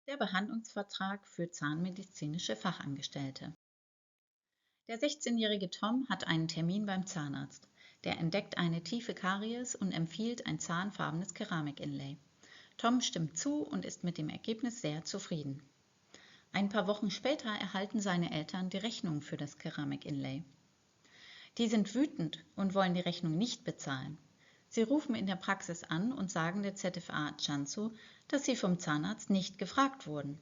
Der Behandlungsvertrag für zahnmedizinische Fachangestellte. Der 16-jährige Tom hat einen Termin beim Zahnarzt. Der entdeckt eine tiefe Karies und empfiehlt ein zahnfarbenes Keramikinlay. Tom stimmt zu und ist mit dem Ergebnis sehr zufrieden. Ein paar Wochen später erhalten seine Eltern die Rechnung für das Keramikinlay. Die sind wütend und wollen die Rechnung nicht bezahlen. Sie rufen in der Praxis an und sagen der ZFA Jiangsu, dass sie vom Zahnarzt nicht gefragt wurden.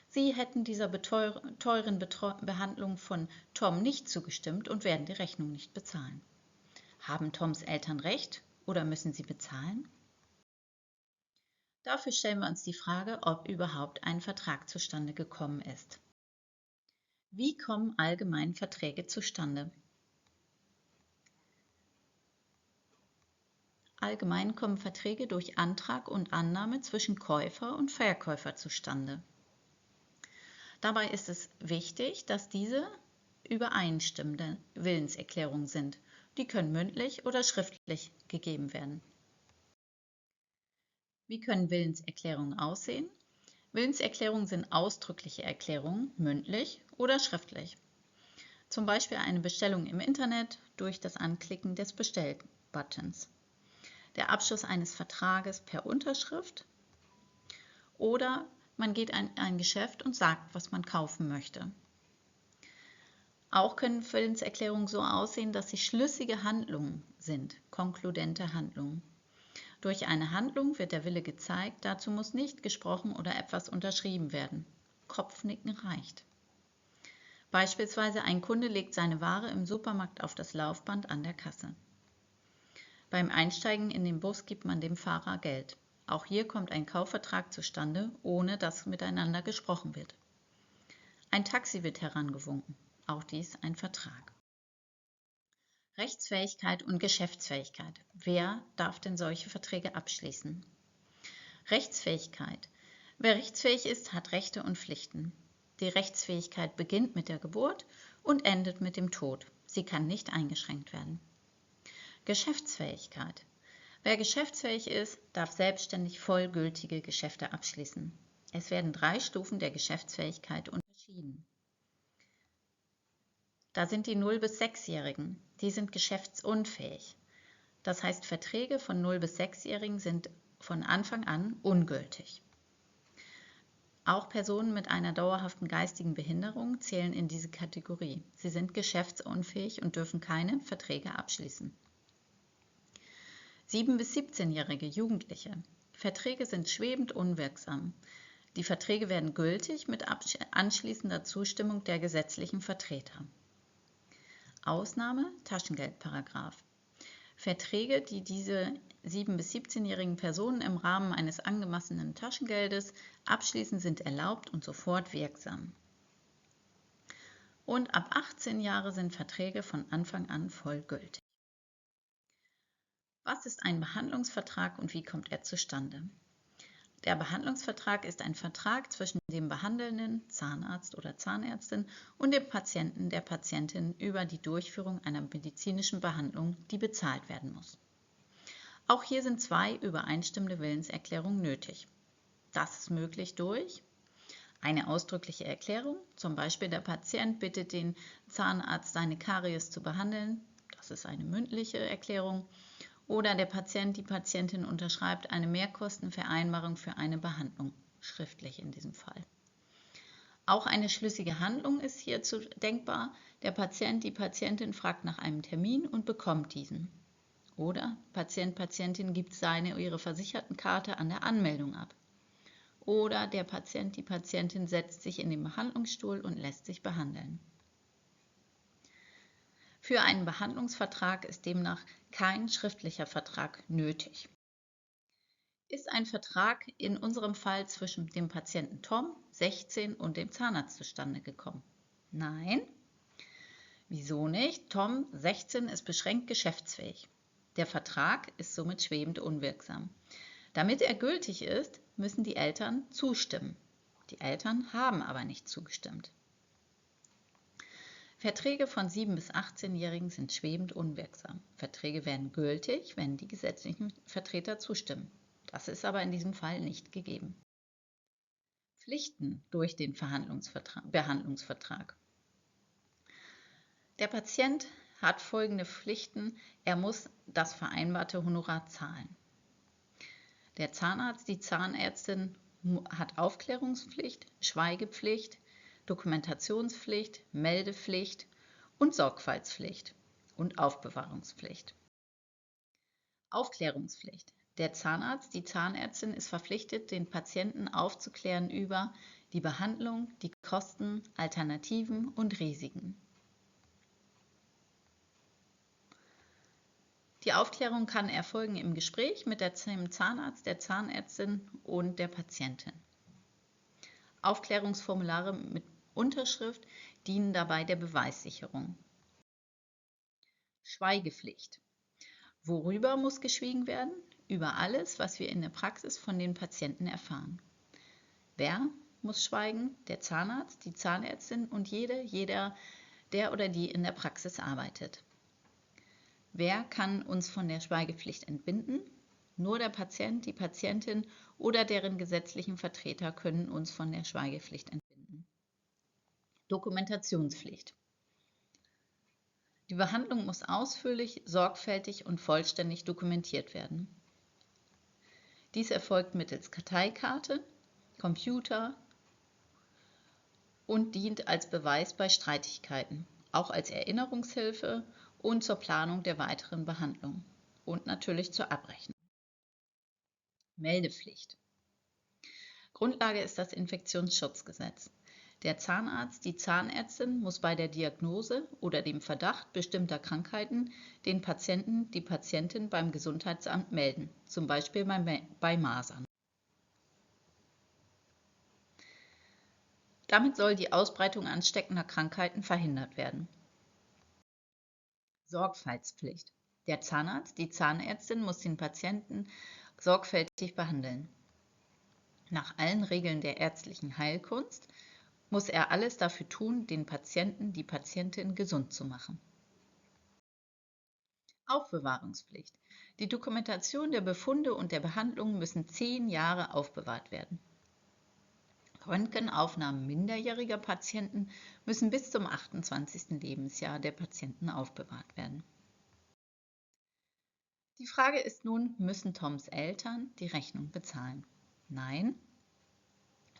Sie hätten dieser teuren Behandlung von Tom nicht zugestimmt und werden die Rechnung nicht bezahlen. Haben Toms Eltern recht oder müssen sie bezahlen? Dafür stellen wir uns die Frage, ob überhaupt ein Vertrag zustande gekommen ist. Wie kommen allgemein Verträge zustande? Allgemein kommen Verträge durch Antrag und Annahme zwischen Käufer und Verkäufer zustande. Dabei ist es wichtig, dass diese übereinstimmende Willenserklärungen sind. Die können mündlich oder schriftlich gegeben werden. Wie können Willenserklärungen aussehen? Willenserklärungen sind ausdrückliche Erklärungen, mündlich oder schriftlich. Zum Beispiel eine Bestellung im Internet durch das Anklicken des Bestell-Buttons. Der Abschluss eines Vertrages per Unterschrift oder man geht in ein Geschäft und sagt, was man kaufen möchte. Auch können Willenserklärungen so aussehen, dass sie schlüssige Handlungen sind, konkludente Handlungen. Durch eine Handlung wird der Wille gezeigt, dazu muss nicht gesprochen oder etwas unterschrieben werden. Kopfnicken reicht. Beispielsweise ein Kunde legt seine Ware im Supermarkt auf das Laufband an der Kasse. Beim Einsteigen in den Bus gibt man dem Fahrer Geld. Auch hier kommt ein Kaufvertrag zustande, ohne dass miteinander gesprochen wird. Ein Taxi wird herangewunken. Auch dies ein Vertrag. Rechtsfähigkeit und Geschäftsfähigkeit. Wer darf denn solche Verträge abschließen? Rechtsfähigkeit. Wer rechtsfähig ist, hat Rechte und Pflichten. Die Rechtsfähigkeit beginnt mit der Geburt und endet mit dem Tod. Sie kann nicht eingeschränkt werden. Geschäftsfähigkeit. Wer geschäftsfähig ist, darf selbstständig vollgültige Geschäfte abschließen. Es werden 3 Stufen der Geschäftsfähigkeit unterschieden. Da sind die 0- bis 6-Jährigen, die sind geschäftsunfähig. Das heißt, Verträge von 0- bis 6-Jährigen sind von Anfang an ungültig. Auch Personen mit einer dauerhaften geistigen Behinderung zählen in diese Kategorie. Sie sind geschäftsunfähig und dürfen keine Verträge abschließen. 7- bis 17-jährige Jugendliche. Verträge sind schwebend unwirksam. Die Verträge werden gültig mit anschließender Zustimmung der gesetzlichen Vertreter. Ausnahme Taschengeldparagraph. Verträge, die diese 7- bis 17-jährigen Personen im Rahmen eines angemessenen Taschengeldes abschließen, sind erlaubt und sofort wirksam. Und ab 18 Jahre sind Verträge von Anfang an vollgültig. Was ist ein Behandlungsvertrag und wie kommt er zustande? Der Behandlungsvertrag ist ein Vertrag zwischen dem behandelnden Zahnarzt oder Zahnärztin und dem Patienten, der Patientin über die Durchführung einer medizinischen Behandlung, die bezahlt werden muss. Auch hier sind 2 übereinstimmende Willenserklärungen nötig. Das ist möglich durch eine ausdrückliche Erklärung, zum Beispiel der Patient bittet den Zahnarzt, seine Karies zu behandeln, das ist eine mündliche Erklärung, oder der Patient, die Patientin unterschreibt eine Mehrkostenvereinbarung für eine Behandlung, schriftlich in diesem Fall. Auch eine schlüssige Handlung ist hierzu denkbar. Der Patient, die Patientin fragt nach einem Termin und bekommt diesen. Oder Patient, Patientin gibt seine oder ihre Versichertenkarte an der Anmeldung ab. Oder der Patient, die Patientin setzt sich in den Behandlungsstuhl und lässt sich behandeln. Für einen Behandlungsvertrag ist demnach kein schriftlicher Vertrag nötig. Ist ein Vertrag in unserem Fall zwischen dem Patienten Tom, 16, und dem Zahnarzt zustande gekommen? Nein. Wieso nicht? Tom, 16, ist beschränkt geschäftsfähig. Der Vertrag ist somit schwebend unwirksam. Damit er gültig ist, müssen die Eltern zustimmen. Die Eltern haben aber nicht zugestimmt. Verträge von 7- bis 18-Jährigen sind schwebend unwirksam. Verträge werden gültig, wenn die gesetzlichen Vertreter zustimmen. Das ist aber in diesem Fall nicht gegeben. Pflichten durch den Behandlungsvertrag. Der Patient hat folgende Pflichten. Er muss das vereinbarte Honorar zahlen. Der Zahnarzt, die Zahnärztin hat Aufklärungspflicht, Schweigepflicht, Dokumentationspflicht, Meldepflicht und Sorgfaltspflicht und Aufbewahrungspflicht. Aufklärungspflicht. Der Zahnarzt, die Zahnärztin ist verpflichtet, den Patienten aufzuklären über die Behandlung, die Kosten, Alternativen und Risiken. Die Aufklärung kann erfolgen im Gespräch mit dem Zahnarzt, der Zahnärztin und der Patientin. Aufklärungsformulare mit Unterschrift dienen dabei der Beweissicherung. Schweigepflicht. Worüber muss geschwiegen werden? Über alles, was wir in der Praxis von den Patienten erfahren. Wer muss schweigen? Der Zahnarzt, die Zahnärztin und jeder, der oder die in der Praxis arbeitet. Wer kann uns von der Schweigepflicht entbinden? Nur der Patient, die Patientin oder deren gesetzlichen Vertreter können uns von der Schweigepflicht entbinden. Dokumentationspflicht. Die Behandlung muss ausführlich, sorgfältig und vollständig dokumentiert werden. Dies erfolgt mittels Karteikarte, Computer und dient als Beweis bei Streitigkeiten, auch als Erinnerungshilfe und zur Planung der weiteren Behandlung und natürlich zur Abrechnung. Meldepflicht. Grundlage ist das Infektionsschutzgesetz. Der Zahnarzt, die Zahnärztin muss bei der Diagnose oder dem Verdacht bestimmter Krankheiten den Patienten, die Patientin beim Gesundheitsamt melden, zum Beispiel bei Masern. Damit soll die Ausbreitung ansteckender Krankheiten verhindert werden. Sorgfaltspflicht. Der Zahnarzt, die Zahnärztin muss den Patienten sorgfältig behandeln. Nach allen Regeln der ärztlichen Heilkunst muss er alles dafür tun, den Patienten, die Patientin gesund zu machen. Aufbewahrungspflicht. Die Dokumentation der Befunde und der Behandlung müssen 10 Jahre aufbewahrt werden. Röntgenaufnahmen minderjähriger Patienten müssen bis zum 28. Lebensjahr der Patienten aufbewahrt werden. Die Frage ist nun, müssen Toms Eltern die Rechnung bezahlen? Nein.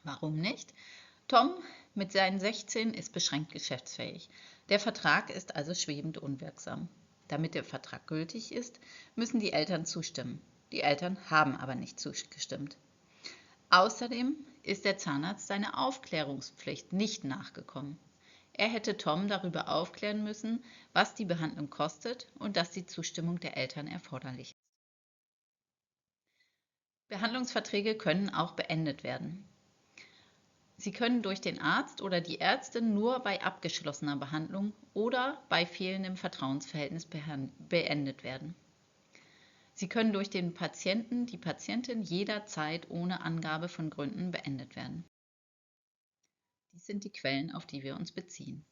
Warum nicht? Tom mit seinen 16 ist beschränkt geschäftsfähig. Der Vertrag ist also schwebend unwirksam. Damit der Vertrag gültig ist, müssen die Eltern zustimmen. Die Eltern haben aber nicht zugestimmt. Außerdem ist der Zahnarzt seiner Aufklärungspflicht nicht nachgekommen. Er hätte Tom darüber aufklären müssen, was die Behandlung kostet und dass die Zustimmung der Eltern erforderlich ist. Behandlungsverträge können auch beendet werden. Sie können durch den Arzt oder die Ärztin nur bei abgeschlossener Behandlung oder bei fehlendem Vertrauensverhältnis beendet werden. Sie können durch den Patienten, die Patientin jederzeit ohne Angabe von Gründen beendet werden. Dies sind die Quellen, auf die wir uns beziehen.